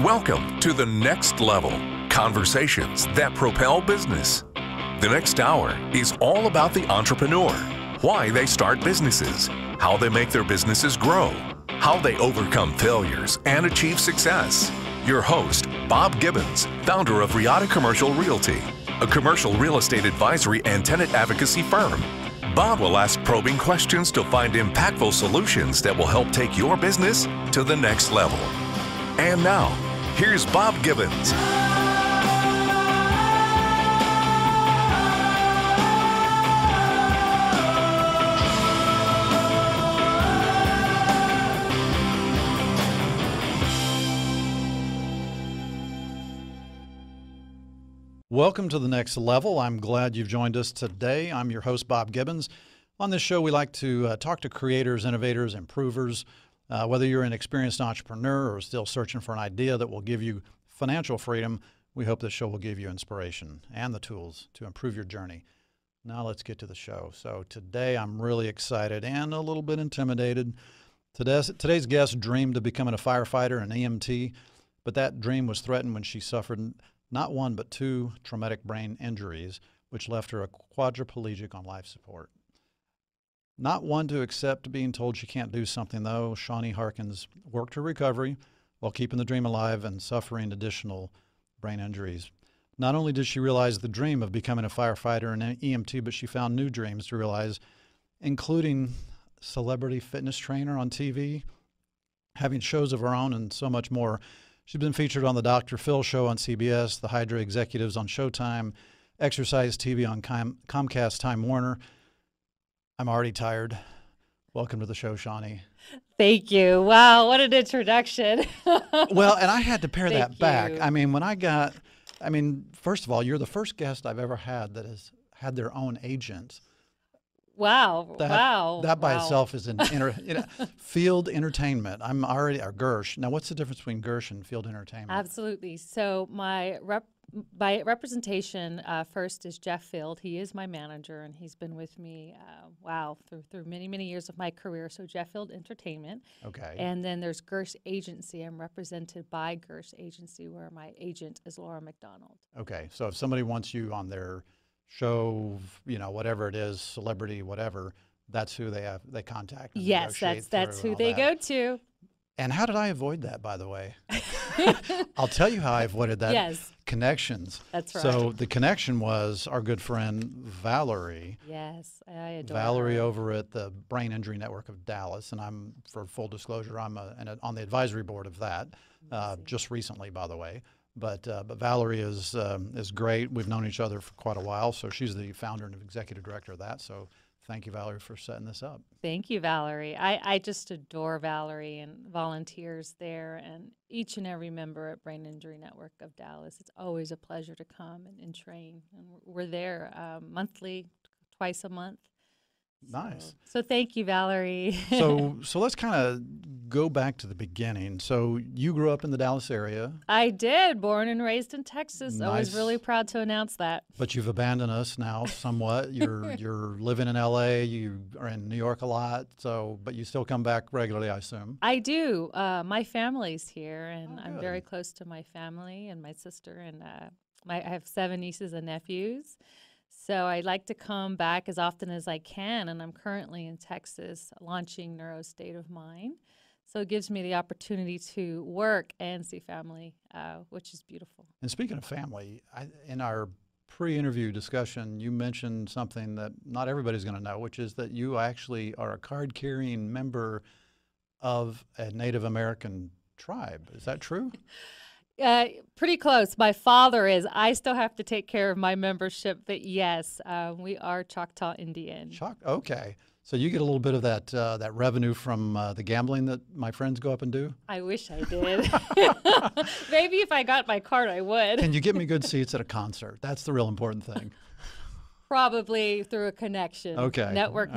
Welcome to The Next Level, conversations that propel business. The next hour is all about the entrepreneur, why they start businesses, how they make their businesses grow, how they overcome failures and achieve success. Your host, Bob Gibbons, founder of Riata Commercial Realty, a commercial real estate advisory and tenant advocacy firm. Bob will ask probing questions to find impactful solutions that will help take your business to the next level. And now, here's Bob Gibbons. Welcome to The Next Level. I'm glad you've joined us today. I'm your host, Bob Gibbons. On this show, we like to talk to creators, innovators, improvers. Whether you're an experienced entrepreneur or still searching for an idea that will give you financial freedom, we hope this show will give you inspiration and the tools to improve your journey. Now let's get to the show. So today I'm really excited and a little bit intimidated. Today's guest dreamed of becoming a firefighter and EMT, but that dream was threatened when she suffered not one, but two traumatic brain injuries, which left her a quadriplegic on life support. Not one to accept being told she can't do something, though, Shawnee Harkins worked her recovery while keeping the dream alive and suffering additional brain injuries. Not only did she realize the dream of becoming a firefighter and an EMT, but she found new dreams to realize, including celebrity fitness trainer on TV, having shows of her own, and so much more. She's been featured on the Dr. Phil Show on CBS, the Hydra Executives on Showtime, Exercise TV on Comcast Time Warner. I'm already tired. Welcome to the show, Shawnee. Thank you. Wow, what an introduction. Well, and I had to pare that back. you. I mean, first of all, you're the first guest I've ever had that has had their own agent. Wow. That by wow. itself is an field entertainment. I'm already a Gersh. Now, what's the difference between Gersh and field entertainment? Absolutely. So my representation first is Jeff Field. He is my manager, and he's been with me, through many, many years of my career. So Jeff Field Entertainment. Okay. And then there's Gersh Agency. I'm represented by Gersh Agency, where my agent is Laura McDonald. Okay. So if somebody wants you on their show, whatever it is, celebrity, whatever, that's who they contact. Yes, that's who they go to. And how did I avoid that, by the way? I'll tell you how I avoided that. Yes. Connections. That's right. So the connection was our good friend Valerie. Yes, I adore Valerie her. over at the Brain Injury Network of Dallas, and I'm, for full disclosure, I'm on the advisory board of that, just recently, by the way. But Valerie is great. We've known each other for quite a while, so she's the founder and executive director of that. So thank you, Valerie, for setting this up. Thank you, Valerie. I just adore Valerie and volunteers there and each and every member at Brain Injury Network of Dallas. It's always a pleasure to come and train. And we're there monthly, twice a month. Nice. So thank you, Valerie. So let's kind of go back to the beginning. So you grew up in the Dallas area. I did. Born and raised in Texas. Nice. I was really proud to announce that. But you've abandoned us now somewhat. You're living in LA. You are in New York a lot. But you still come back regularly, I assume. I do. My family's here, and I'm good. very close to my family and my sister, and I have 7 nieces and nephews. So I like to come back as often as I can, and I'm currently in Texas launching Neuro State of Mind. So it gives me the opportunity to work and see family, which is beautiful. And speaking of family, in our pre-interview discussion, you mentioned something that not everybody's going to know, which is that you actually are a card-carrying member of a Native American tribe. Is that true? Pretty close. My father is. I still have to take care of my membership, but yes, we are Choctaw Indian. Okay. So you get a little bit of that revenue from the gambling that my friends go up and do? I wish I did. Maybe if I got my card, I would. Can you get me good seats at a concert? That's the real important thing. Probably through a connection. Okay. Network.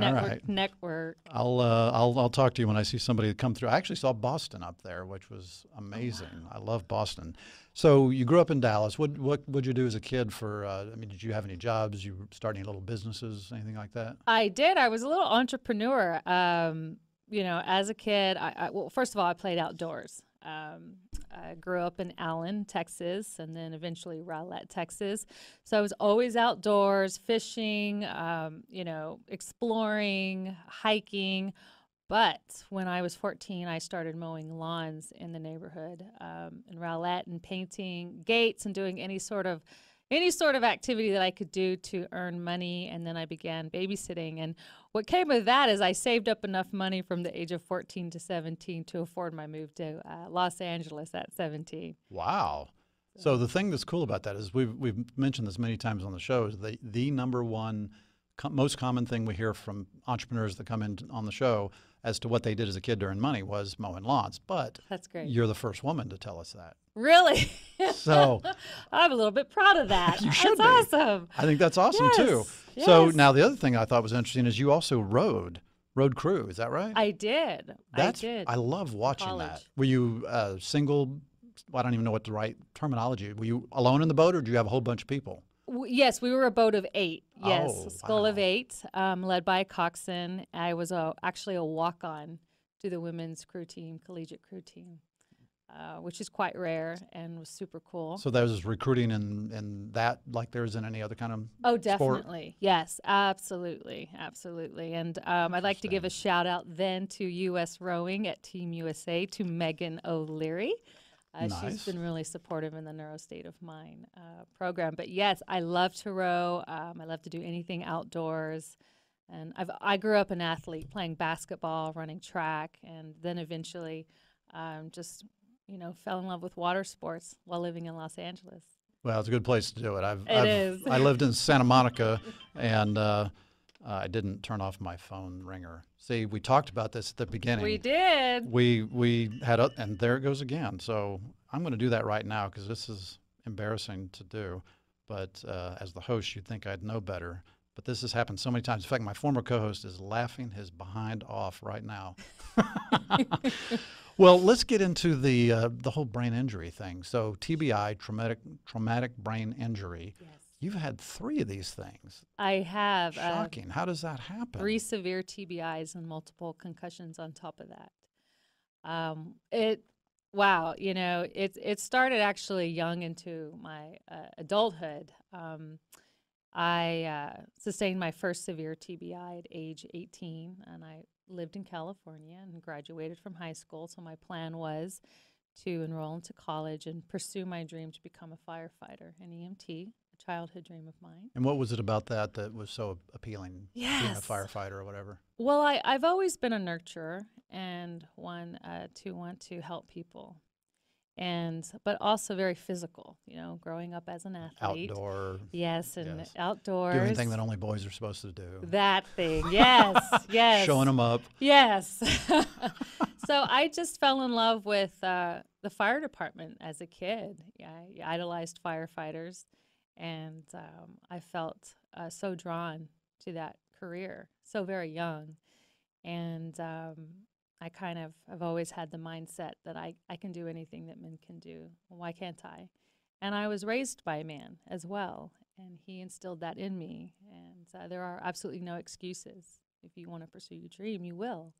I'll talk to you when I see somebody come through. I actually saw Boston up there, which was amazing. Oh, wow. I love Boston. So you grew up in Dallas. What would you do as a kid did you have any jobs? You start any little businesses, anything like that? I did. I was a little entrepreneur. As a kid, well, first of all, I played outdoors. grew up in Allen, Texas, and then eventually Rowlett, Texas. So I was always outdoors, fishing, exploring, hiking. But when I was 14, I started mowing lawns in the neighborhood in Rowlett and painting gates and doing any sort of activity that I could do to earn money. And then I began babysitting. And what came of that is I saved up enough money from the age of 14 to 17 to afford my move to Los Angeles at 17. Wow. So the thing that's cool about that is we've mentioned this many times on the show is the number one most common thing we hear from entrepreneurs that come in on the show as to what they did as a kid to earn money was mowing lawns. But that's great. You're the first woman to tell us that. Really? So I'm a little bit proud of that. You should That's be. awesome. I think that's awesome too. Yes. So now the other thing I thought was interesting is you also rode crew. Is that right? I did. I love watching College. that. Were you single? I don't even know what the right terminology. Were you alone in the boat, or did you have a whole bunch of people? Yes, we were a boat of 8. Yes, Oh, a school of wow. 8, led by a coxswain. I was actually a walk-on to the women's crew team, collegiate crew team, which is quite rare and was super cool. So there was recruiting and that like there is in any other kind of Oh, sport? definitely. Yes, absolutely. Absolutely. And I'd like to give a shout out then to U.S. Rowing at Team USA, to Megan O'Leary. Nice. She's been really supportive in the Neuro State of Mind program. But yes, I love to row. I love to do anything outdoors. And I grew up an athlete, playing basketball, running track, and then eventually just, fell in love with water sports while living in Los Angeles. Well, it's a good place to do it. Is. I lived in Santa Monica, and I didn't turn off my phone ringer. See, we talked about this at the beginning. We did. We had, and there it goes again. So I'm going to do that right now because this is embarrassing to do. But as the host, you'd think I'd know better. But this has happened so many times. In fact, my former co-host is laughing his behind off right now. Well, let's get into the whole brain injury thing. So TBI, traumatic brain injury. Yes. You've had 3 of these things. I have. Shocking. How does that happen? 3 severe TBIs and multiple concussions on top of that. It started actually young into my adulthood. I sustained my first severe TBI at age 18, and I lived in California and graduated from high school. So my plan was to enroll into college and pursue my dream to become a firefighter, an EMT, a childhood dream of mine. And what was it about that was so appealing, being a Yes. firefighter or whatever? Well, I've always been a nurturer and one to want to help people, but also very physical. Growing up as an athlete. Outdoor. Yes, and Yes. outdoors. Doing anything that only boys are supposed to do. That thing, yes, yes. Showing them up. Yes. So I just fell in love with the fire department as a kid. I idolized firefighters, and I felt so drawn to that career so very young. And I kind of have always had the mindset that I can do anything that men can do. Well, why can't I? And I was raised by a man as well, and he instilled that in me. And there are absolutely no excuses. If you want to pursue your dream, you will.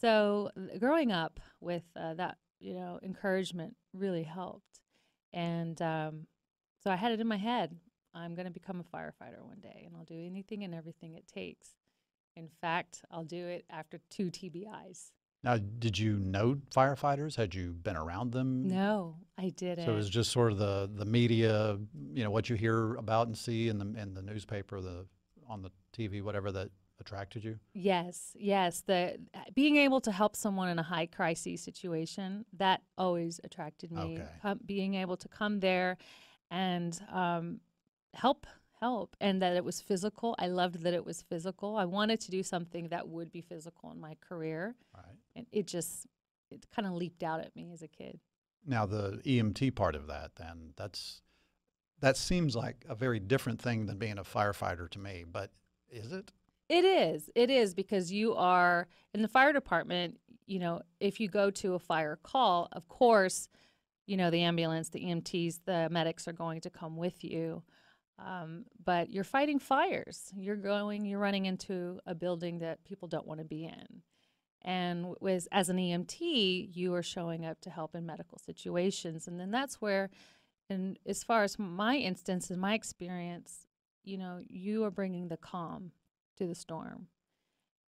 So growing up with that, encouragement really helped. And so I had it in my head, I'm going to become a firefighter one day, and I'll do anything and everything it takes. In fact, I'll do it after 2 TBIs. Now, did you know firefighters? Had you been around them? No, I didn't. So it was just sort of the media, what you hear about and see in the newspaper, on the TV, whatever, that attracted you? Yes. Being able to help someone in a high crisis situation, that always attracted me. Okay. Being able to come there and help, and that it was physical. I loved that it was physical. I wanted to do something that would be physical in my career. Right. And it kind of leaped out at me as a kid. Now, the EMT part of that, then, that seems like a very different thing than being a firefighter to me, but is it? It is because you are in the fire department. If you go to a fire call, of course, the ambulance, the EMTs, the medics are going to come with you. But you're fighting fires. You're running into a building that people don't want to be in. And as an EMT, you are showing up to help in medical situations. And then that's where, and as far as my instance, in my experience, you know, you are bringing the calm to the storm.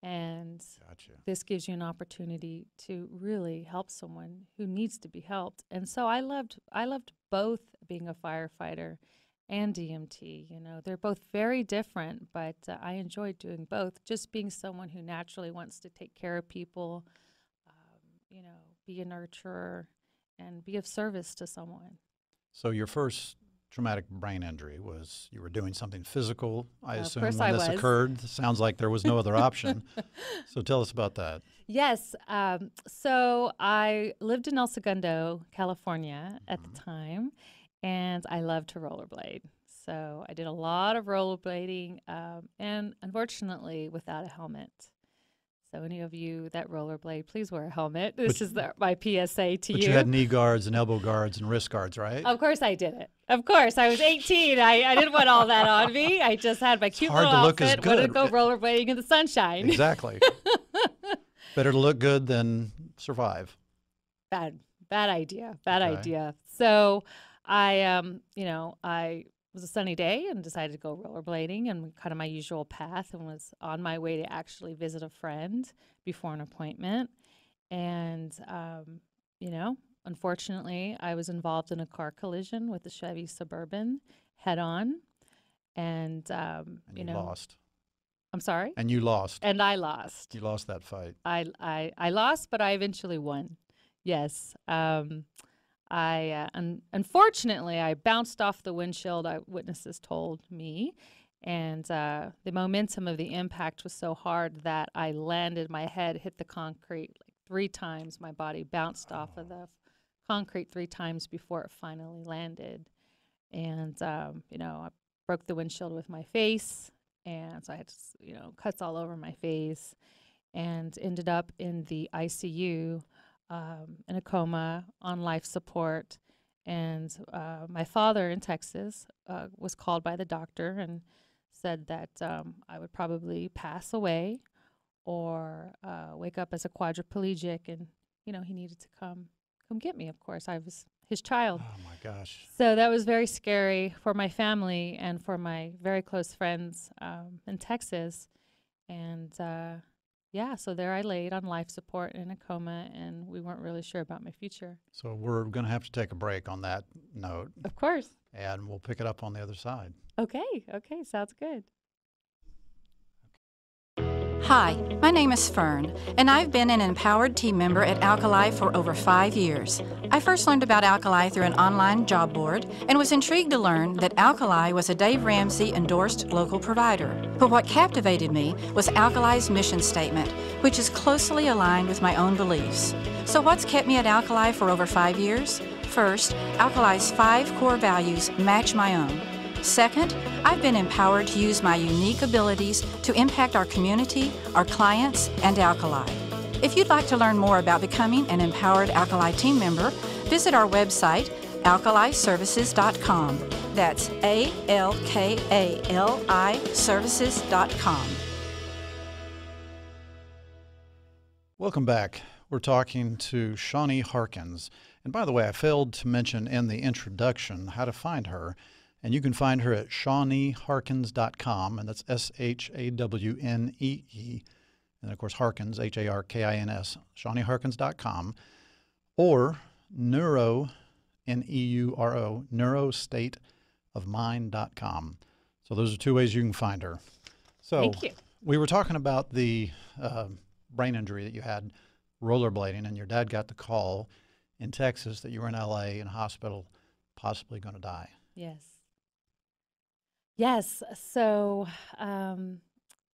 And Gotcha. this gives you an opportunity to really help someone who needs to be helped. And so I loved both being a firefighter and EMT. You know, they're both very different, but I enjoyed doing both. Just being someone who naturally wants to take care of people, you know, be a nurturer, and be of service to someone. So your first traumatic brain injury was you were doing something physical, I assume, course when I this was. occurred. Sounds like there was no other option. So tell us about that. Yes. So I lived in El Segundo, California at the time, and I loved to rollerblade. So I did a lot of rollerblading, and unfortunately without a helmet. So any of you that rollerblade, please wear a helmet. This is my PSA to you. But you had knee guards and elbow guards and wrist guards, right? Of course I did it. Of course. I was 18. I didn't want all that on me. I just had my cute hard little to look as outfit. Wanted to good. go rollerblading in the sunshine. Exactly. Better to look good than survive. Bad idea. Bad Okay. idea. So I, you know, I was a sunny day and decided to go rollerblading and kind of my usual path, and was on my way to actually visit a friend before an appointment. And, you know, unfortunately, I was involved in a car collision with a Chevy Suburban head on. And, And you know, lost. I'm sorry? And you lost. And I lost. You lost that fight. I lost, but I eventually won. Yes. Unfortunately, I bounced off the windshield, witnesses told me, and the momentum of the impact was so hard that I landed, my head hit the concrete like 3 times. My body bounced off of the concrete 3 times before it finally landed. And, you know, I broke the windshield with my face, and so I had, you know, cuts all over my face, and ended up in the ICU. In a coma, on life support. And my father in Texas was called by the doctor and said that I would probably pass away or wake up as a quadriplegic. And, you know, he needed to come get me, of course. I was his child. Oh, my gosh. So that was very scary for my family and for my very close friends in Texas. And yeah, so there I laid on life support in a coma, and we weren't really sure about my future. So we're going to have to take a break on that note, Of course. and we'll pick it up on the other side. Okay, sounds good. Hi, my name is Fern, and I've been an empowered team member at Alkali for over 5 years. I first learned about Alkali through an online job board and was intrigued to learn that Alkali was a Dave Ramsey endorsed local provider. But what captivated me was Alkali's mission statement, which is closely aligned with my own beliefs. So what's kept me at Alkali for over 5 years? First, Alkali's 5 core values match my own. Second, I've been empowered to use my unique abilities to impact our community, our clients, and Alkali. If you'd like to learn more about becoming an empowered Alkali team member, visit our website, alkaliservices.com. That's ALKALI services.com. Welcome back. We're talking to Shawnee Harkins. And by the way, I failed to mention in the introduction how to find her. And you can find her at ShawneeHarkins.com, and that's SHAWNEE, and of course Harkins, HARKINS, ShawneeHarkins.com, or Neuro, NEURO, NeuroStateOfMind.com. So those are 2 ways you can find her. So Thank you. we were talking about the brain injury that you had rollerblading, and your dad got the call in Texas that you were in LA in a hospital, possibly going to die. Yes. Yes. So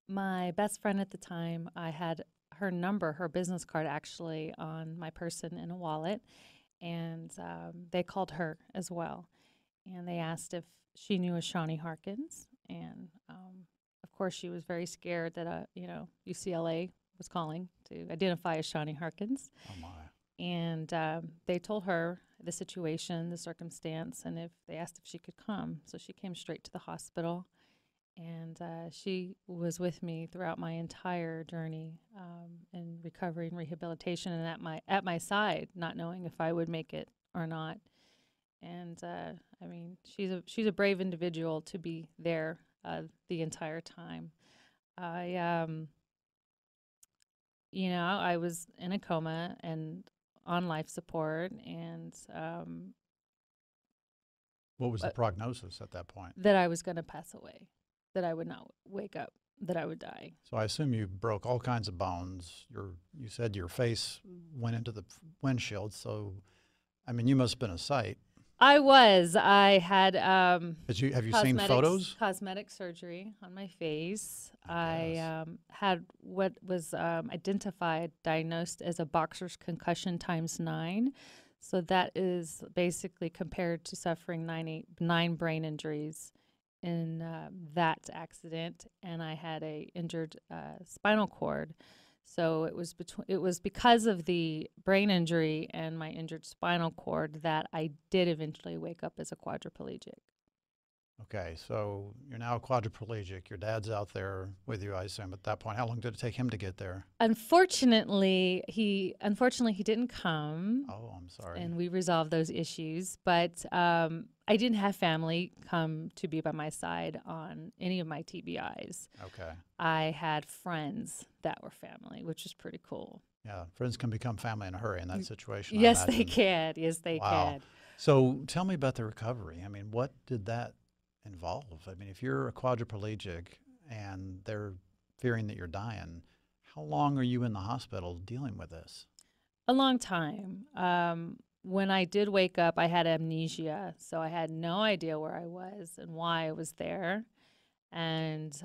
my best friend at the time, I had her number, her business card actually on my person in a wallet, and they called her as well. And they asked if she knew a Shawnee Harkins. And of course, she was very scared that, you know, UCLA was calling to identify a Shawnee Harkins. Oh, my. And they told her the situation, the circumstance, and if they asked if she could come. So she came straight to the hospital. And she was with me throughout my entire journey in recovery and rehabilitation, and at my side, not knowing if I would make it or not. And I mean, she's a brave individual to be there the entire time. I was in a coma and on life support, and What was the prognosis at that point? that I was going to pass away, that I would not wake up, that I would die. So I assume you broke all kinds of bones. You said your face went into the windshield. So, I mean, you must have been a sight. I was. I had Have you seen photos? Cosmetic surgery on my face. I Had what was diagnosed as a boxer's concussion times 9. So that is basically compared to suffering 9 brain injuries in that accident, and I had a injured spinal cord. So it was because of the brain injury and my injured spinal cord that I did eventually wake up as a quadriplegic. Okay, so you're now quadriplegic. Your dad's out there with you, I assume, at that point. How long did it take him to get there? Unfortunately, he didn't come. Oh, I'm sorry. And we resolved those issues. But I didn't have family come to be by my side on any of my TBIs. Okay. I had friends that were family, which was pretty cool. Yeah, friends can become family in a hurry in that situation. Yes, they can. Yes, they Wow. can. So tell me about the recovery. I mean, what did that involve? I mean, if you're a quadriplegic and they're fearing that you're dying, how long are you in the hospital dealing with this? A long time. When I did wake up, I had amnesia, so I had no idea where I was and why I was there. And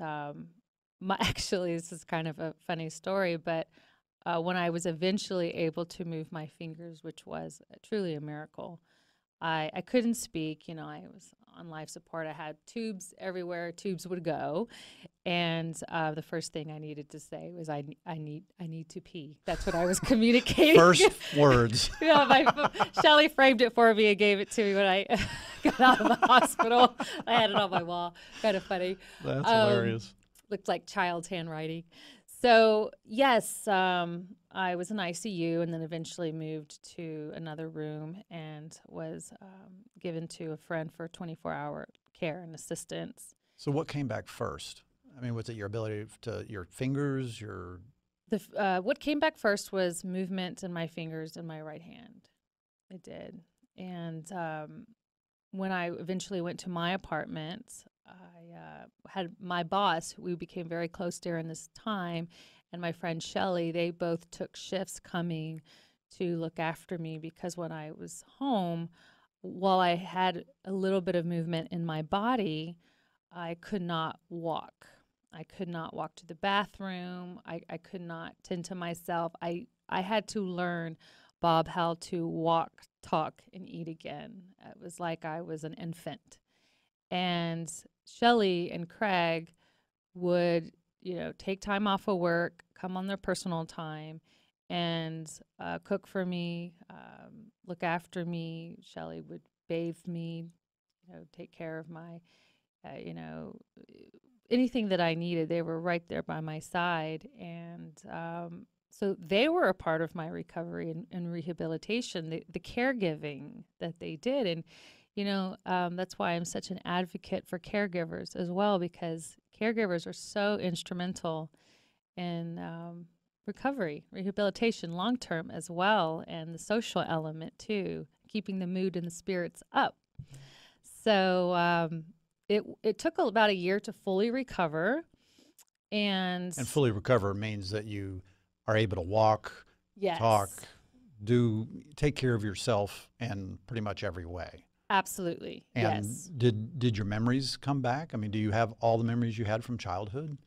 actually, this is kind of a funny story, but when I was eventually able to move my fingers, which was truly a miracle, I couldn't speak. I was on life support. I had tubes everywhere. Tubes would go, and the first thing I needed to say was, "I need to pee." That's what I was communicating. First words. Shelly framed it for me and gave it to me when I got out of the hospital. I had it on my wall. Kind of funny. That's hilarious. Looked like child's handwriting. So yes, I was in ICU and then eventually moved to another room and was given to a friend for 24-hour care and assistance. So what came back first? I mean, was it your ability your fingers, what came back first was movement in my fingers and my right hand. It did. And when I eventually went to my apartment, I had my boss, we became very close during this time, and my friend Shelly, they both took shifts coming to look after me because when I was home, while I had a little bit of movement in my body, I could not walk. I could not walk to the bathroom. I could not tend to myself. I had to learn, Bob, how to walk, talk, and eat again. It was like I was an infant. And Shelly and Craig would, take time off of work, come on their personal time, and cook for me, look after me. Shelly would bathe me, take care of my, anything that I needed. They were right there by my side. And so they were a part of my recovery and rehabilitation, the caregiving that they did. And that's why I'm such an advocate for caregivers as well, because caregivers are so instrumental in recovery, rehabilitation, long-term as well, and the social element too, keeping the mood and the spirits up. So it took about a year to fully recover. And fully recover means that you are able to walk, yes, talk, take care of yourself in pretty much every way. Absolutely. And yes. Did your memories come back? I mean, do you have all the memories you had from childhood?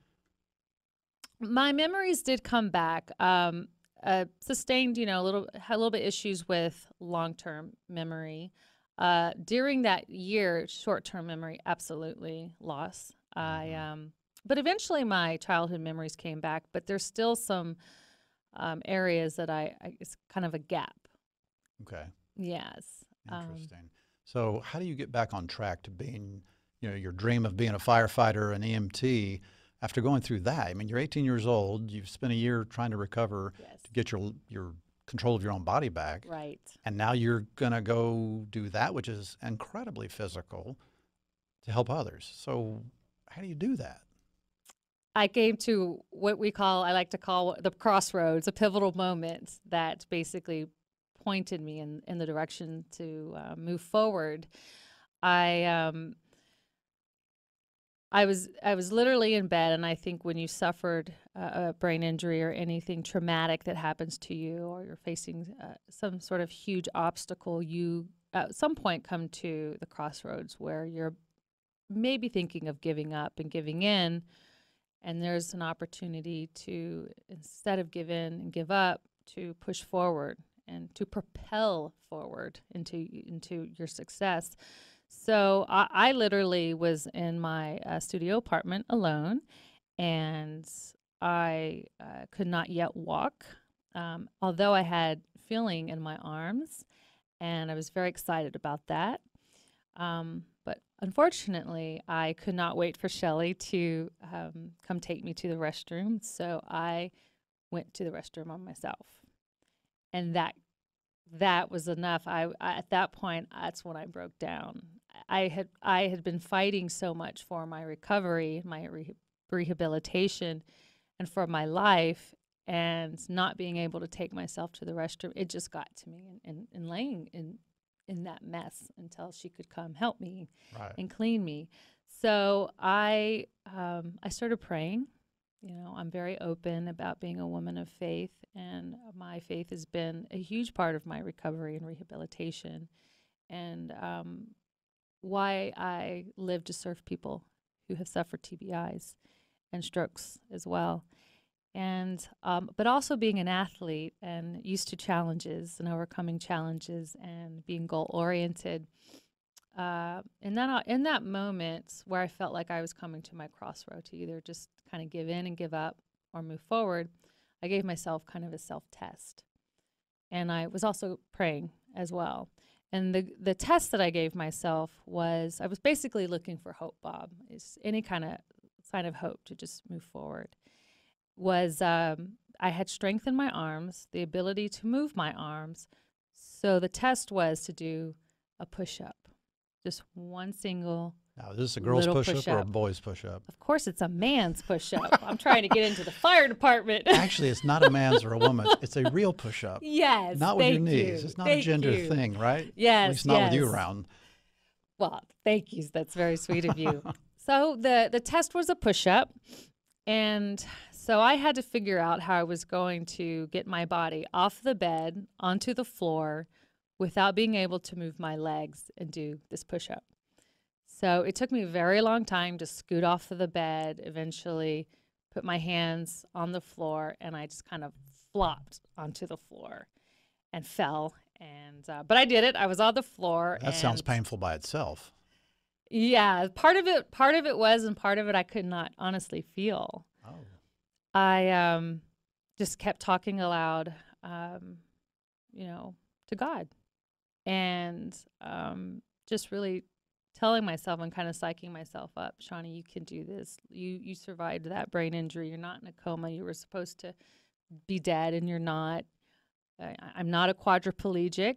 My memories did come back. Sustained, had a little bit issues with long-term memory. During that year, short-term memory, absolutely loss. But eventually my childhood memories came back, but there's still some areas that it's kind of a gap. Okay. Yes. Interesting. So how do you get back on track to being your dream of being a firefighter, an EMT, after going through that, I mean, you're 18 years old, you've spent a year trying to recover to get your control of your own body back. Right. And now you're going to go do that, which is incredibly physical, to help others. So how do you do that? I came to what I like to call the crossroads, a pivotal moment that basically pointed me in the direction to move forward. I was literally in bed, and I think when you suffered a brain injury or anything traumatic that happens to you, or you're facing some sort of huge obstacle, you at some point come to the crossroads where you're maybe thinking of giving up and giving in, and there's an opportunity to, instead of give in and give up, to push forward and to propel forward into your success. So I literally was in my studio apartment alone, and I could not yet walk, although I had feeling in my arms, and I was very excited about that. But unfortunately, I could not wait for Shelley to come take me to the restroom, so I went to the restroom on myself. And that was enough. I at that point, that's when I broke down. I had been fighting so much for my recovery, my rehabilitation, and for my life, and not being able to take myself to the restroom. It just got to me, and laying in that mess until she could come help me and clean me. So I started praying. I'm very open about being a woman of faith, and my faith has been a huge part of my recovery and rehabilitation, and why I live to serve people who have suffered TBIs and strokes as well. And but also being an athlete and used to challenges and overcoming challenges and being goal-oriented. In that moment where I felt like I was coming to my crossroad to either just kind of give in and give up or move forward, I gave myself kind of a self-test. And I was also praying as well. And the test that I gave myself was, I was basically looking for hope, Bob, is any kind of sign of hope to just move forward. I had strength in my arms, the ability to move my arms. So the test was to do a push-up. Just one single. Now, is this a girl's push-up or a boy's push-up? Of course, it's a man's push-up. I'm trying to get into the fire department. Actually, it's not a man's or a woman's. It's a real push-up. Yes, not with your knees. It's not a gender thing, right? Yes, at least not with you around. Well, thank you. That's very sweet of you. So the test was a push-up, and so I had to figure out how I was going to get my body off the bed onto the floor without being able to move my legs and do this push-up. So it took me a very long time to scoot off of the bed, eventually put my hands on the floor, and I just kind of flopped onto the floor and fell. And but I did it. I was on the floor. That sounds painful by itself. Yeah, part of it was, and part of it I could not honestly feel. Oh. I just kept talking aloud, to God, and just really telling myself and kind of psyching myself up. Shawnee, you can do this. You survived that brain injury. You're not in a coma. You were supposed to be dead, and you're not. I'm not a quadriplegic,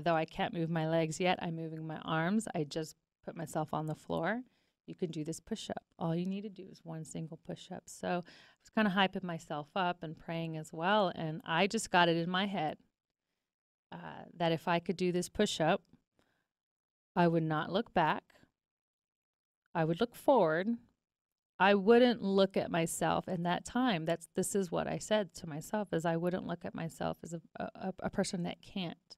though I can't move my legs yet. I'm moving my arms. I just put myself on the floor. You can do this push-up. All you need to do is one single push-up. So I was kind of hyping myself up and praying as well, and I just got it in my head that if I could do this push-up, I would not look back. I would look forward. I wouldn't look at myself in that time. This is what I said to myself, is I wouldn't look at myself as a person that can't,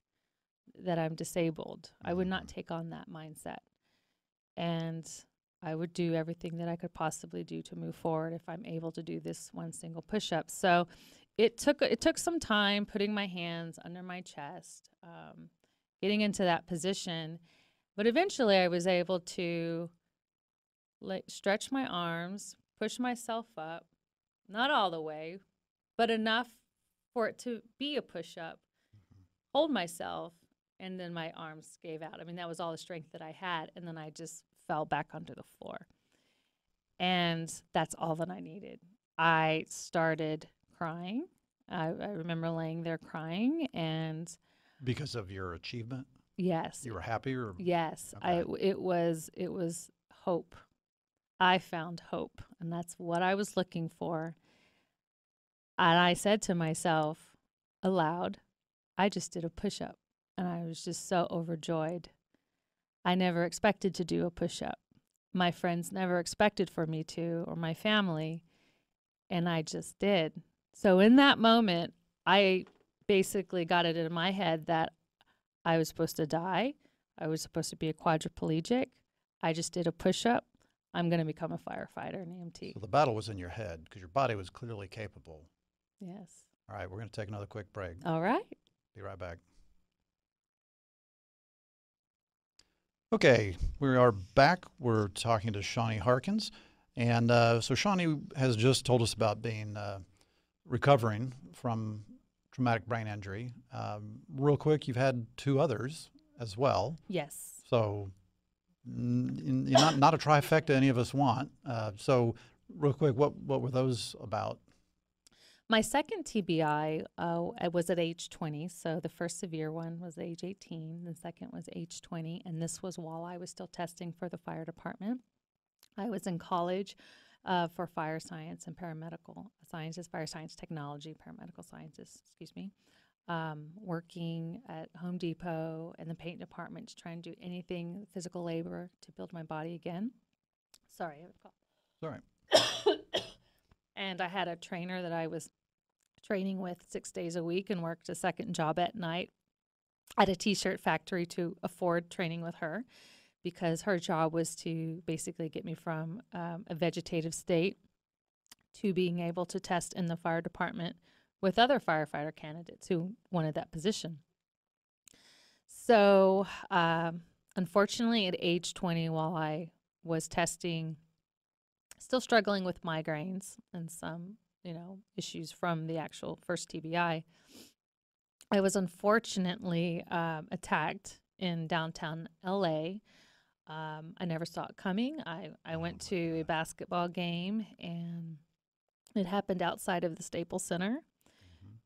that I'm disabled. I would not take on that mindset. And I would do everything that I could possibly do to move forward if I'm able to do this one single push-up. So it took some time putting my hands under my chest, getting into that position. But eventually I was able to stretch my arms, push myself up, not all the way, but enough for it to be a push-up, hold myself, and then my arms gave out. I mean, that was all the strength that I had. And then I just fell back onto the floor. And that's all that I needed. I started crying. I remember laying there crying, and Because of your achievement? yes, You were happy, or? yes, Okay. it was hope. I found hope, and that's what I was looking for. And I said to myself aloud, I just did a push-up, and I was just so overjoyed. I never expected to do a push-up. My friends never expected for me to, or my family, and I just did. So in that moment, I basically got it in my head that I was supposed to die. I was supposed to be a quadriplegic. I just did a push-up. I'm going to become a firefighter and EMT. So the battle was in your head because your body was clearly capable. Yes. All right, we're going to take another quick break. All right. Be right back. Okay, we are back. We're talking to Shawnee Harkins. And so Shawnee has just told us about being recovering from traumatic brain injury. Real quick, you've had 2 others as well. Yes. So not a trifecta any of us want. So real quick, what were those about? My second TBI was at age 20. So the first severe one was age 18. The second was age 20. And this was while I was still testing for the fire department. I was in college for fire science and paramedical sciences, fire science technology, paramedical sciences, working at Home Depot and the paint department, trying to do anything physical labor to build my body again. Sorry, I have a cough. Sorry. And I had a trainer that I was training with 6 days a week and worked a second job at night at a T-shirt factory to afford training with her, because her job was to basically get me from a vegetative state to being able to test in the fire department with other firefighter candidates who wanted that position. So unfortunately, at age 20, while I was testing, still struggling with migraines and some, issues from the actual first TBI, I was unfortunately attacked in downtown LA. I never saw it coming. I went to a basketball game, and it happened outside of the Staples Center.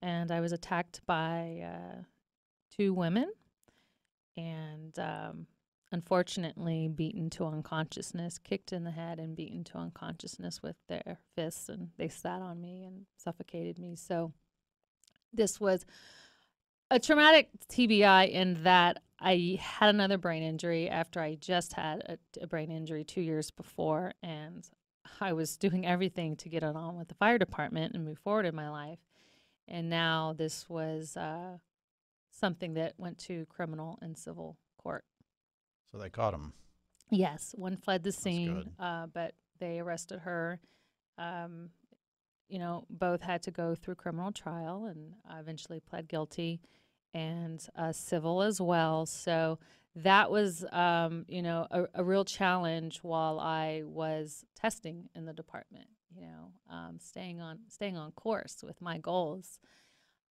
And I was attacked by 2 women, and unfortunately beaten to unconsciousness, kicked in the head and beaten to unconsciousness with their fists, and they sat on me and suffocated me. So this was a traumatic TBI in that I had another brain injury after I just had a brain injury 2 years before, and I was doing everything to get it on with the fire department and move forward in my life. And now this was something that went to criminal and civil court. So they caught him. Yes, one fled the scene, good. but they arrested her. Both had to go through criminal trial and eventually pled guilty, and civil as well. So that was, a real challenge while I was testing in the department. Staying on course with my goals.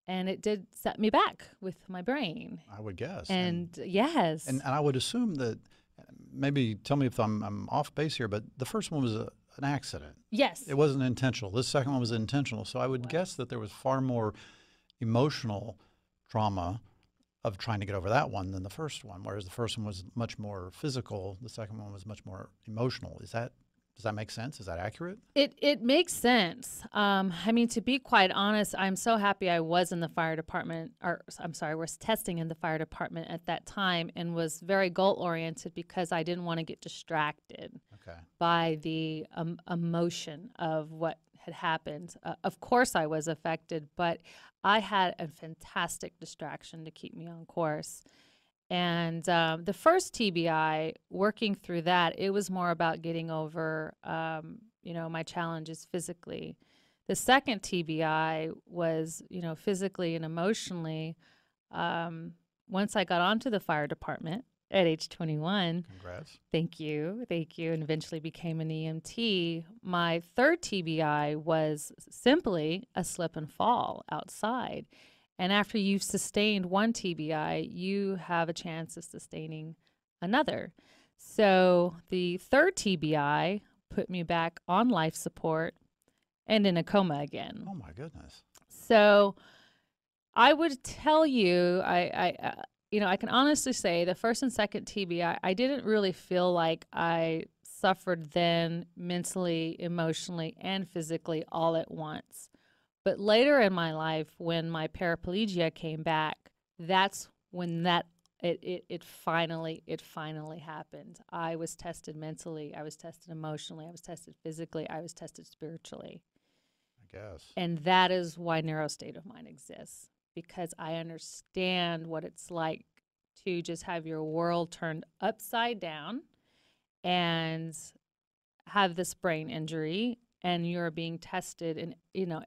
And it did set me back with my brain. I would guess. And yes. And I would assume that, maybe tell me if I'm off base here, but the first one was an accident. Yes. It wasn't intentional. This second one was intentional. So I would guess that there was far more emotional trauma of trying to get over that one than the first one, whereas the first one was much more physical. The second one was much more emotional. Does that make sense? Is that accurate? It makes sense. To be quite honest, I'm so happy I was in the fire department, was testing in the fire department at that time, and was very goal-oriented because I didn't want to get distracted by the emotion of what had happened. Of course I was affected, but I had a fantastic distraction to keep me on course. And the first TBI, working through that, it was more about getting over, my challenges physically. The second TBI was, physically and emotionally. Once I got onto the fire department at age 21. Congrats. Thank you, and eventually became an EMT. My third TBI was simply a slip and fall outside. And after you've sustained one TBI, you have a chance of sustaining another. So the third TBI put me back on life support and in a coma again. Oh my goodness. So I would tell you, I can honestly say the first and second TBI, I didn't really feel like I suffered then mentally, emotionally, and physically all at once. But later in my life, when my paraplegia came back, that's when it finally happened. I was tested mentally, I was tested emotionally, I was tested physically, I was tested spiritually. I guess. And that is why Neuro State of Mind exists, because I understand what it's like to just have your world turned upside down and have this brain injury, and you're being tested in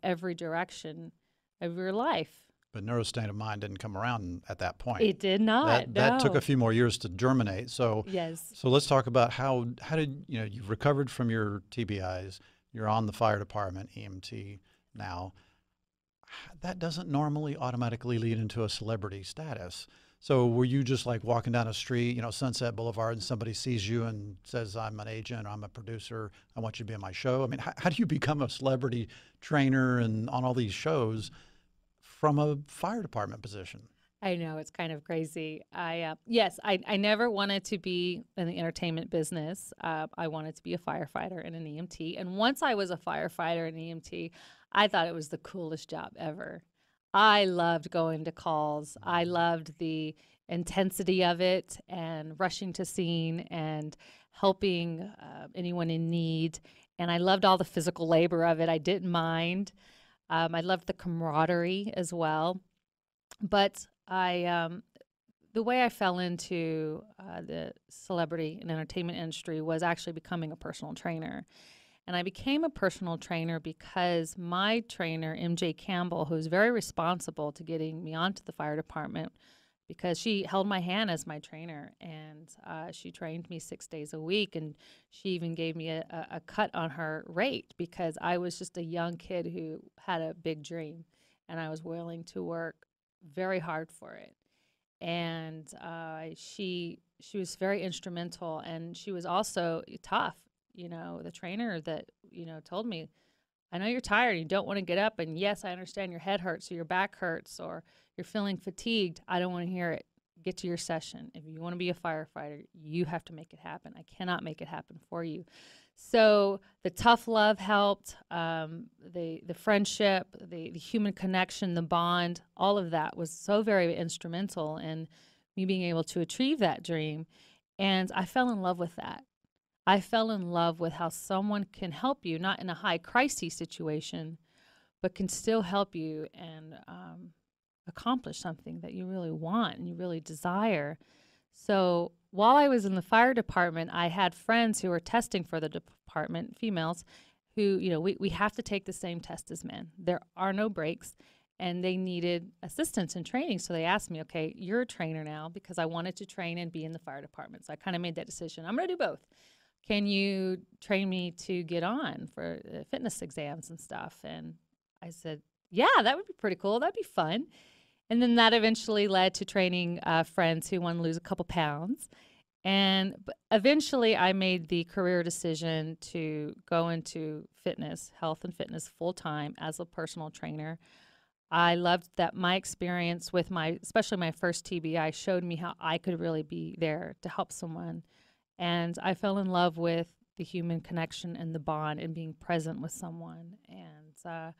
every direction of your life. But Neuro State of Mind didn't come around at that point. It did not. That took no. a few more years to germinate. So Yes. So let's talk about how did you've recovered from your TBIs. You're on the fire department, EMT now. That doesn't normally automatically lead into a celebrity status. So were you just like walking down a street, Sunset Boulevard, and somebody sees you and says, I'm an agent, I'm a producer, I want you to be on my show? I mean, how do you become a celebrity trainer and on all these shows from a fire department position? I know, it's kind of crazy. I never wanted to be in the entertainment business. I wanted to be a firefighter and an EMT. And once I was a firefighter and EMT, I thought it was the coolest job ever. I loved going to calls. I loved the intensity of it and rushing to scene and helping anyone in need. And I loved all the physical labor of it. I didn't mind. I loved the camaraderie as well. But the way I fell into the celebrity and entertainment industry was actually becoming a personal trainer. And I became a personal trainer because my trainer, MJ Campbell, who was very responsible to getting me onto the fire department, because she held my hand as my trainer, and she trained me 6 days a week, and she even gave me a cut on her rate because I was just a young kid who had a big dream, and I was willing to work very hard for it. And she was very instrumental, and she was also tough. The trainer that, told me, I know you're tired and you don't want to get up. And yes, I understand your head hurts or your back hurts or you're feeling fatigued. I don't want to hear it. Get to your session. If you want to be a firefighter, you have to make it happen. I cannot make it happen for you. So the tough love helped, the friendship, the human connection, the bond, all of that was so very instrumental in me being able to achieve that dream. And I fell in love with that. I fell in love with how someone can help you, not in a high crisis situation, but can still help you and accomplish something that you really want and you really desire. So while I was in the fire department, I had friends who were testing for the department, females, who, we have to take the same test as men. There are no breaks, and they needed assistance and training. So they asked me, okay, you're a trainer now, because I wanted to train and be in the fire department. So I kind of made that decision. I'm going to do both. Can you train me to get on for fitness exams and stuff? And I said, yeah, that would be pretty cool. That'd be fun. And then that eventually led to training friends who want to lose a couple pounds. And eventually I made the career decision to go into fitness, health and fitness full time as a personal trainer. I loved that my experience with especially my first TBI showed me how I could really be there to help someone. And I fell in love with the human connection and the bond and being present with someone. And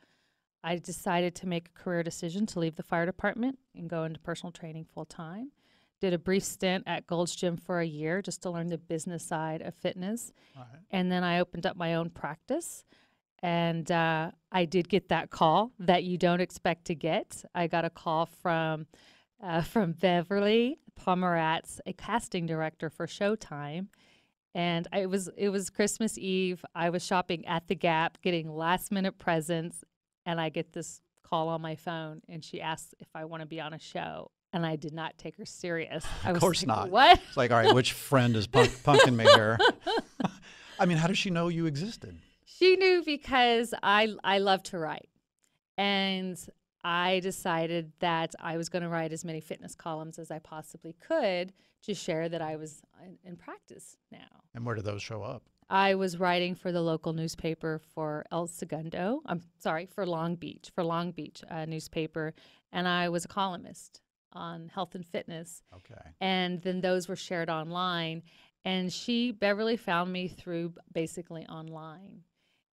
I decided to make a career decision to leave the fire department and go into personal training full time. Did a brief stint at Gold's Gym for a year just to learn the business side of fitness. Right. And then I opened up my own practice. And I did get that call that you don't expect to get. I got a call from Beverly Pomeratz, a casting director for Showtime. And it was Christmas Eve. I was shopping at the Gap, getting last minute presents, and I get this call on my phone, and she asks if I want to be on a show. And I did not take her serious. I was Of course like, not. What? It's like, all right, which friend is punking me here? I mean, how does she know you existed? She knew because I love to write. And I decided that I was going to write as many fitness columns as I possibly could to share that I was in practice now. And where did those show up? I was writing for the local newspaper for El Segundo. For Long Beach newspaper, and I was a columnist on health and fitness. Okay. And then those were shared online. And Beverly found me through basically online.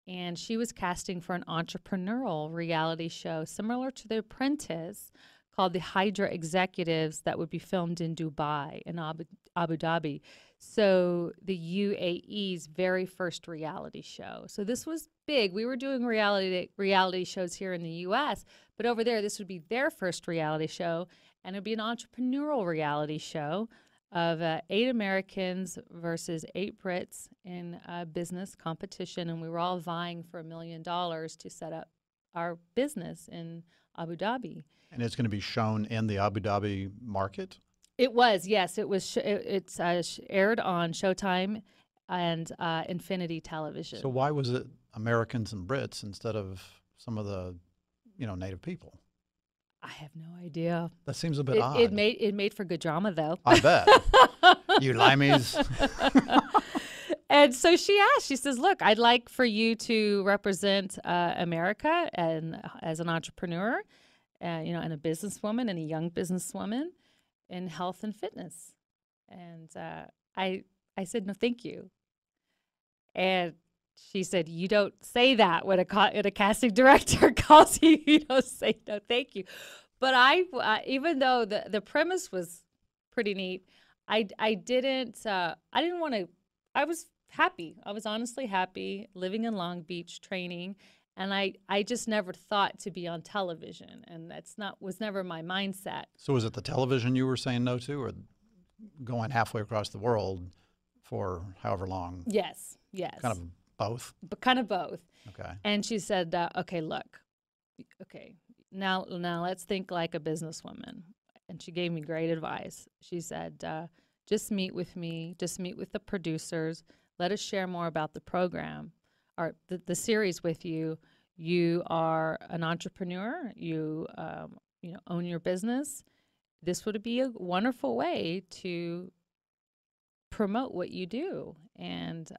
And she was casting for an entrepreneurial reality show similar to The Apprentice called The Hydra Executives that would be filmed in Dubai and Abu Dhabi. So the UAE's very first reality show. So this was big. We were doing reality shows here in the U.S., but over there, this would be their first reality show, and it would be an entrepreneurial reality show of 8 Americans versus 8 Brits in a business competition, and we were all vying for $1 million to set up our business in Abu Dhabi. And it's going to be shown in the Abu Dhabi market? It was, yes. It was. It's aired on Showtime and Infinity Television. So why was it Americans and Brits instead of some of the, native people? I have no idea. That seems a bit odd. It made for good drama, though. I bet. You limeys. And so she asked, she says, look, I'd like for you to represent America and as an entrepreneur, and a businesswoman and a young businesswoman in health and fitness. And I said, no, thank you. And she said, you don't say that when a casting director calls you. You don't say no, thank you. But even though the premise was pretty neat, I didn't want to. I was happy. I was honestly happy living in Long Beach, training, and I just never thought to be on television, and was never my mindset. So was it the television you were saying no to, or going halfway across the world for however long? Yes. Kind of both? But kind of both. Okay. And she said, okay, look, okay, now let's think like a businesswoman. And she gave me great advice. She said, just meet with me, just meet with the producers, let us share more about the program or the series with you. You are an entrepreneur, you own your business. This would be a wonderful way to promote what you do. And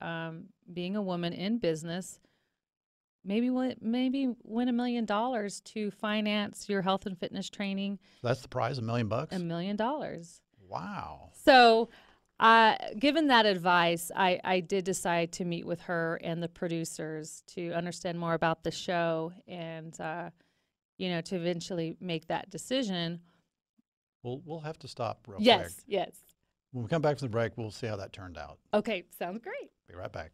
being a woman in business, maybe win $1 million to finance your health and fitness training. That's the prize, $1 million? $1 million. Wow. So given that advice, I did decide to meet with her and the producers to understand more about the show and, to eventually make that decision. We'll have to stop real quick. Yes. When we come back from the break, we'll see how that turned out. Okay, sounds great. Be right back.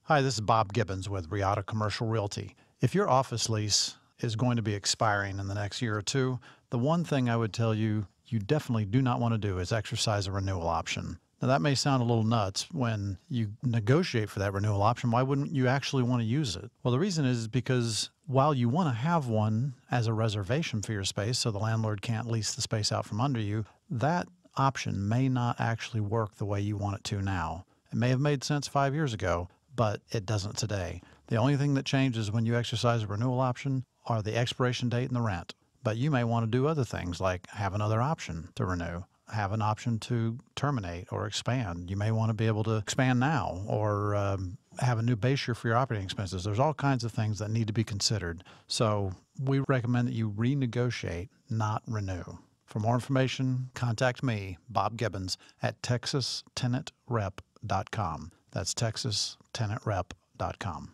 Hi, this is Bob Gibbons with Riata Commercial Realty. If your office lease is going to be expiring in the next year or two, the one thing I would tell you definitely do not want to do is exercise a renewal option. Now, that may sound a little nuts when you negotiate for that renewal option. Why wouldn't you actually want to use it? Well, the reason is because while you want to have one as a reservation for your space so the landlord can't lease the space out from under you, that option may not actually work the way you want it to now. It may have made sense 5 years ago, but it doesn't today. The only thing that changes when you exercise a renewal option are the expiration date and the rent. But you may want to do other things like have another option to renew, have an option to terminate or expand. You may want to be able to expand now or have a new base year for your operating expenses. There's all kinds of things that need to be considered. So we recommend that you renegotiate, not renew. For more information, contact me, Bob Gibbons, at texastenancrep.com. That's texastenancrep.com.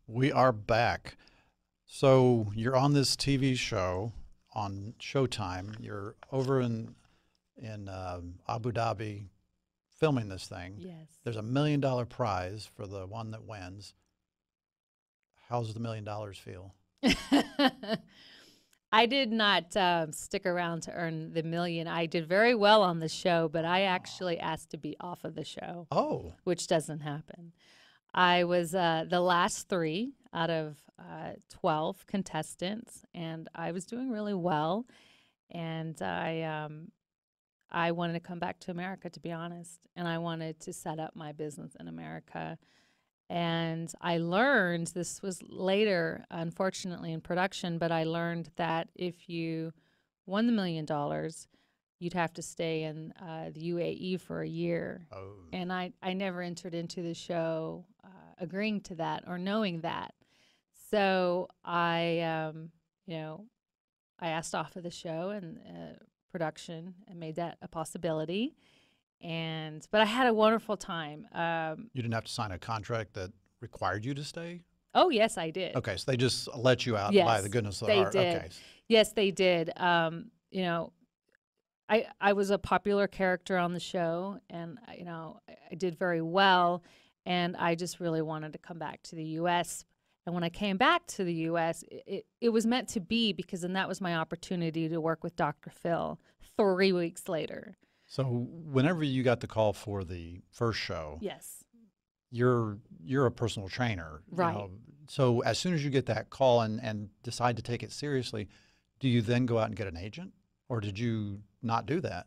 We are back. So you're on this TV show on Showtime. You're over in Abu Dhabi filming this thing. Yes. There's $1 million prize for the one that wins. How's the $1 million feel? I did not stick around to earn the $1 million. I did very well on the show, but I actually asked to be off of the show. Oh. Which doesn't happen. I was the last 3 out of 12 contestants, and I was doing really well. And I wanted to come back to America, to be honest, and I wanted to set up my business in America. And I learned, this was later, unfortunately, in production, but I learned that if you won the $1 million, you'd have to stay in the UAE for a year. Oh. And I never entered into the show agreeing to that or knowing that. So I, I asked off of the show and production and made that a possibility. But I had a wonderful time. You didn't have to sign a contract that required you to stay? Oh, yes, I did. Okay, so they just let you out Yes, by the goodness of they their heart. did. Okay. Yes, they did. I was a popular character on the show, and I did very well, and I just really wanted to come back to the U.S. And when I came back to the U.S., it was meant to be, because then that was my opportunity to work with Dr. Phil 3 weeks later. So whenever you got the call for the first show, Yes. you're a personal trainer. Right. So as soon as you get that call and decide to take it seriously, do you then go out and get an agent, or did you not do that?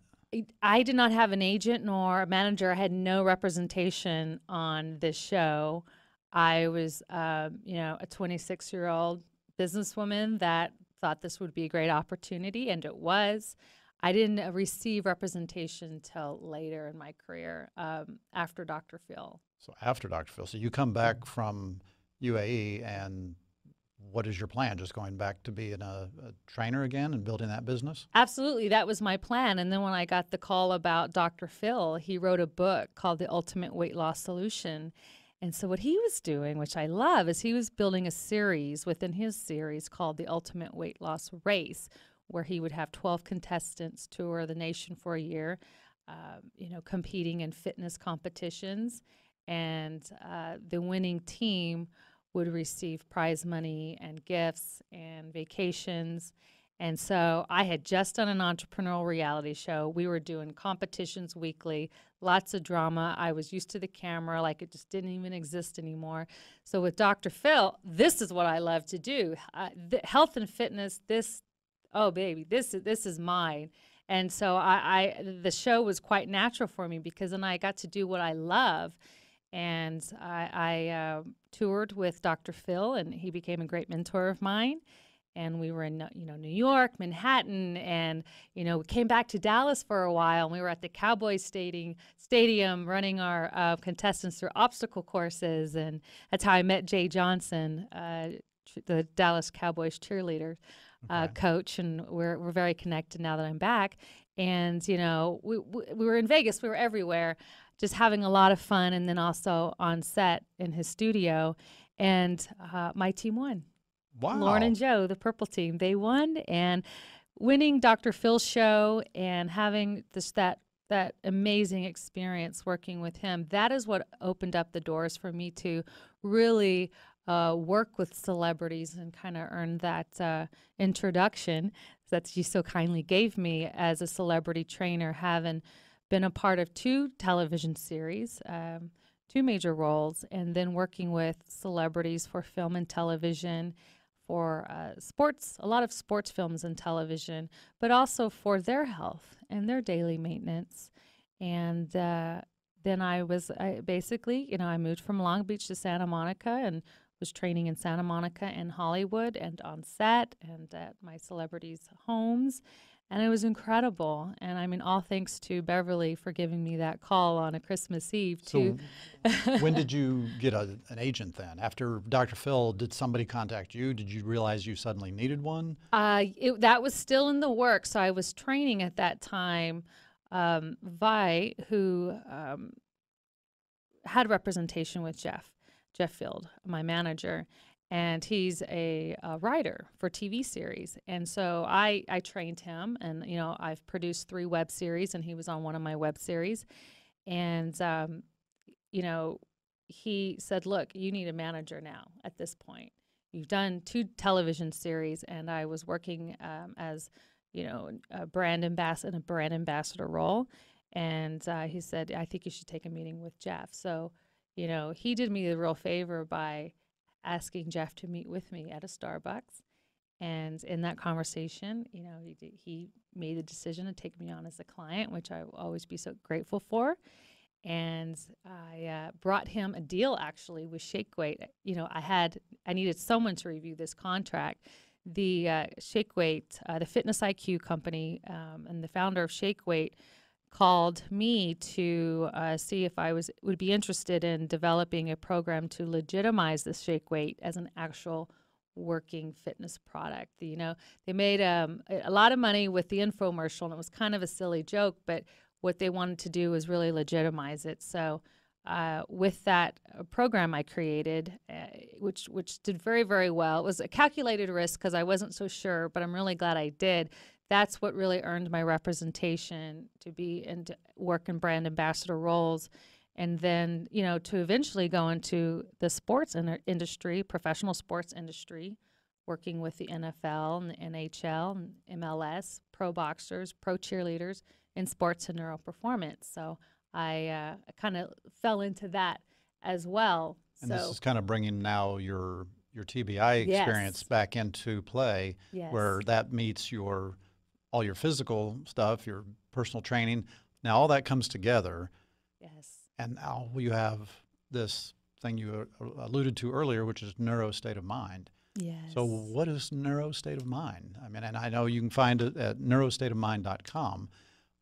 I did not have an agent nor a manager. I had no representation on this show. I was, a 26-year-old businesswoman that thought this would be a great opportunity, and it was. I didn't receive representation until later in my career, after Dr. Phil. So after Dr. Phil, so you come back from UAE, and what is your plan? Just going back to being a trainer again and building that business? Absolutely. That was my plan. And then when I got the call about Dr. Phil, he wrote a book called The Ultimate Weight Loss Solution. And so what he was doing, which I love, is he was building a series within his series called The Ultimate Weight Loss Race, where he would have 12 contestants tour the nation for a year, competing in fitness competitions. And the winning team would receive prize money and gifts and vacations. And so I had just done an entrepreneurial reality show. We were doing competitions weekly, lots of drama. I was used to the camera, like it just didn't even exist anymore. So with Dr. Phil, this is what I love to do. Health and fitness, this is mine. And so the show was quite natural for me, because then I got to do what I love. And I toured with Dr. Phil, and he became a great mentor of mine. And we were in, New York, Manhattan, and, we came back to Dallas for a while. And we were at the Cowboys Stadium running our contestants through obstacle courses. And that's how I met Jay Johnson, the Dallas Cowboys cheerleader coach. And we're very connected now that I'm back. And, we were in Vegas. We were everywhere, just having a lot of fun, and then also on set in his studio. And my team won. Wow. Lauren and Joe, the purple team, they won. And winning Dr. Phil's show and having that amazing experience working with him, that is what opened up the doors for me to really work with celebrities and kind of earn that introduction that you so kindly gave me as a celebrity trainer, having been a part of 2 television series, 2 major roles, and then working with celebrities for film and television, for sports, a lot of sports films and television, but also for their health and their daily maintenance. And then I moved from Long Beach to Santa Monica and was training in Santa Monica and Hollywood and on set and at my celebrities' homes. And it was incredible. And I mean, all thanks to Beverly for giving me that call on a Christmas Eve. So when did you get an agent then? After Dr. Phil, did somebody contact you? Did you realize you suddenly needed one? That was still in the works. So I was training at that time, Vi, who had representation with Jeff Field, my manager. And he's a writer for TV series. And so I trained him, and, I've produced 3 web series, and he was on one of my web series. And, he said, look, you need a manager now at this point. You've done 2 television series, and I was working as, a brand ambassador role. And he said, I think you should take a meeting with Jeff. So, he did me the real favor by asking Jeff to meet with me at a Starbucks. And in that conversation, he made the decision to take me on as a client, which I will always be so grateful for. And I brought him a deal, actually, with Shake Weight. I needed someone to review this contract. the Shake Weight, the Fitness IQ company, and the founder of Shake Weight called me to see if I would be interested in developing a program to legitimize the Shake Weight as an actual working fitness product. They made a lot of money with the infomercial, and it was kind of a silly joke, but what they wanted to do was really legitimize it. So with that program I created, which did very, very well. It was a calculated risk because I wasn't so sure, but I'm really glad I did. That's what really earned my representation to be and to work in brand ambassador roles, and then to eventually go into the sports industry, professional sports industry, working with the NFL and the NHL and MLS, pro boxers, pro cheerleaders in sports and neuro performance. So I kind of fell into that as well. And this is kind of bringing now your TBI experience back into play, where that meets all your physical stuff, your personal training. Now all that comes together. Yes. And now you have this thing you alluded to earlier, which is neuro state of mind. Yes. So what is neuro state of mind? I mean, and I know you can find it at neurostateofmind.com,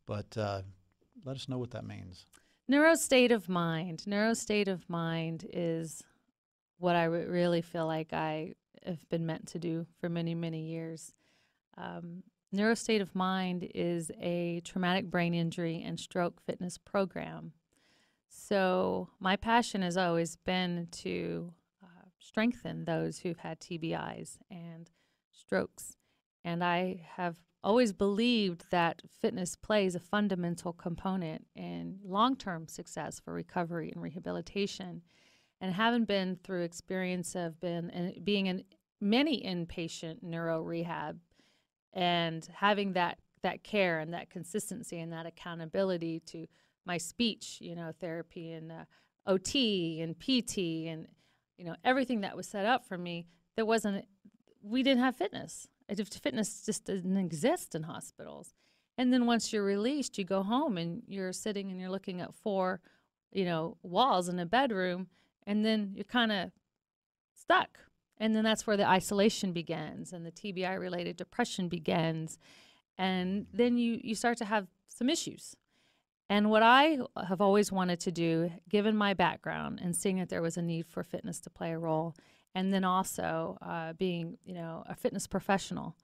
but let us know what that means. Neuro state of mind. Neuro state of mind is what I really feel like I have been meant to do for many, many years. Neuro state of mind is a traumatic brain injury and stroke fitness program. So my passion has always been to strengthen those who've had TBIs and strokes. And I have always believed that fitness plays a fundamental component in long-term success for recovery and rehabilitation. And having been through experience of being in many inpatient neuro rehab and having that care and that consistency and that accountability to my speech, therapy and OT and PT and, everything that was set up for me, we didn't have fitness. Fitness just didn't exist in hospitals. And then once you're released, you go home and you're sitting and you're looking at four, walls in a bedroom, and then you're kind of stuck. And then that's where the isolation begins and the TBI-related depression begins. And then you start to have some issues. And what I have always wanted to do, given my background and seeing that there was a need for fitness to play a role, and then also being, a fitness professional,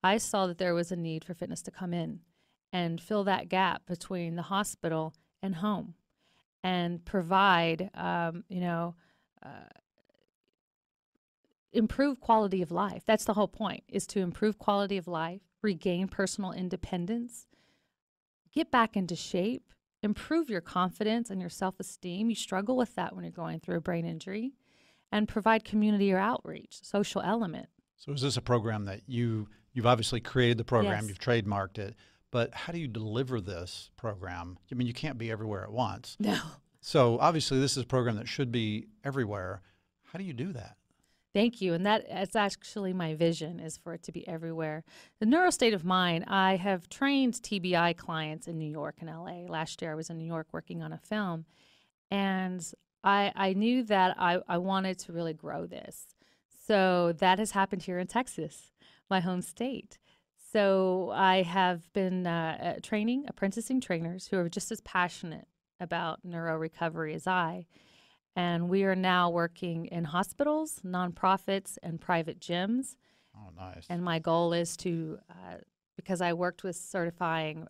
I saw that there was a need for fitness to come in and fill that gap between the hospital and home and provide, improve quality of life. That's the whole point, is to improve quality of life, regain personal independence, get back into shape, improve your confidence and your self-esteem. You struggle with that when you're going through a brain injury, and provide community or outreach, social element. So is this a program that you've obviously created the program, Yes. You've trademarked it, but how do you deliver this program? I mean, you can't be everywhere at once. No. So obviously this is a program that should be everywhere. How do you do that? Thank you. And that's actually my vision, is for it to be everywhere. The neuro state of mind, I have trained TBI clients in New York and LA. Last year I was in New York working on a film, and I knew that I wanted to really grow this. So that has happened here in Texas, my home state. So I have been apprenticing trainers who are just as passionate about neuro recovery as I. And we are now working in hospitals, nonprofits, and private gyms. Oh, nice. And my goal is to, because I worked with certifying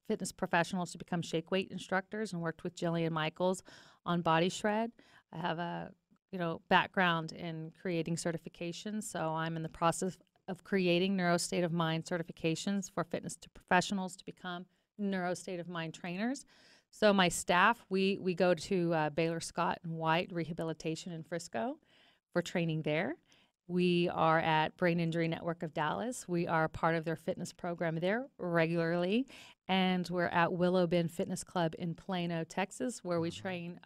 fitness professionals to become shake weight instructors and worked with Jillian Michaels on Body Shred. I have a background in creating certifications, so I'm in the process of creating neuro state of mind certifications for fitness to professionals to become neuro state of mind trainers. So my staff, we go to Baylor Scott and White Rehabilitation in Frisco for training there. We are at Brain Injury Network of Dallas. We are part of their fitness program there regularly. And we're at Willow Bend Fitness Club in Plano, Texas, where we train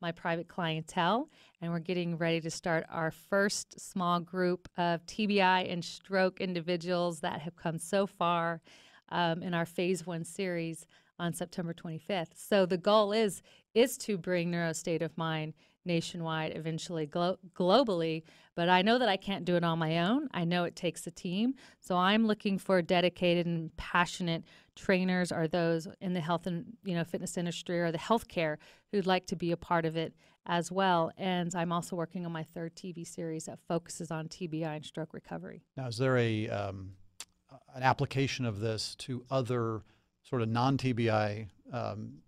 my private clientele. And we're getting ready to start our first small group of TBI and stroke individuals that have come so far in our Phase 1 series on September 25th. So the goal is to bring neuro state of mind nationwide, eventually globally. But I know that I can't do it on my own. I know it takes a team. So I'm looking for dedicated and passionate trainers, or those in the health and fitness industry or the healthcare, who'd like to be a part of it as well. And I'm also working on my third TV series that focuses on TBI and stroke recovery. Now, is there an application of this to other sort of non-TBI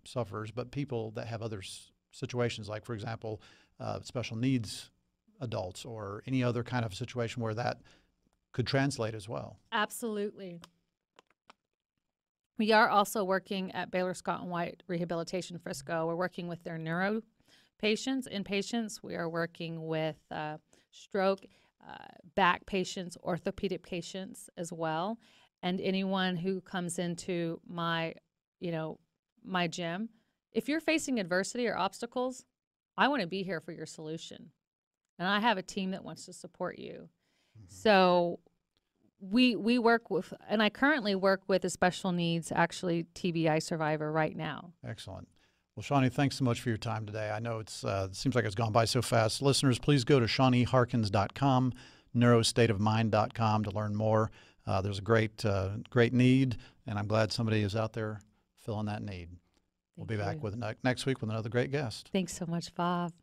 sufferers, but people that have other situations, like, for example, special needs adults, or any other kind of situation where that could translate as well? Absolutely. We are also working at Baylor Scott and White Rehabilitation Frisco. We're working with their neuro inpatients. We are working with stroke, back patients, orthopedic patients as well. And anyone who comes into my gym, if you're facing adversity or obstacles, I want to be here for your solution. And I have a team that wants to support you. Mm-hmm. So we work with, and I currently work with a special needs, actually, TBI survivor right now. Excellent. Well, Shawnee, thanks so much for your time today. I know it seems like it's gone by so fast. Listeners, please go to ShawneeHarkins.com, neurostateofmind.com to learn more. There's a great need, and I'm glad somebody is out there filling that need. We'll be back with next week with another great guest. Thanks so much, Bob.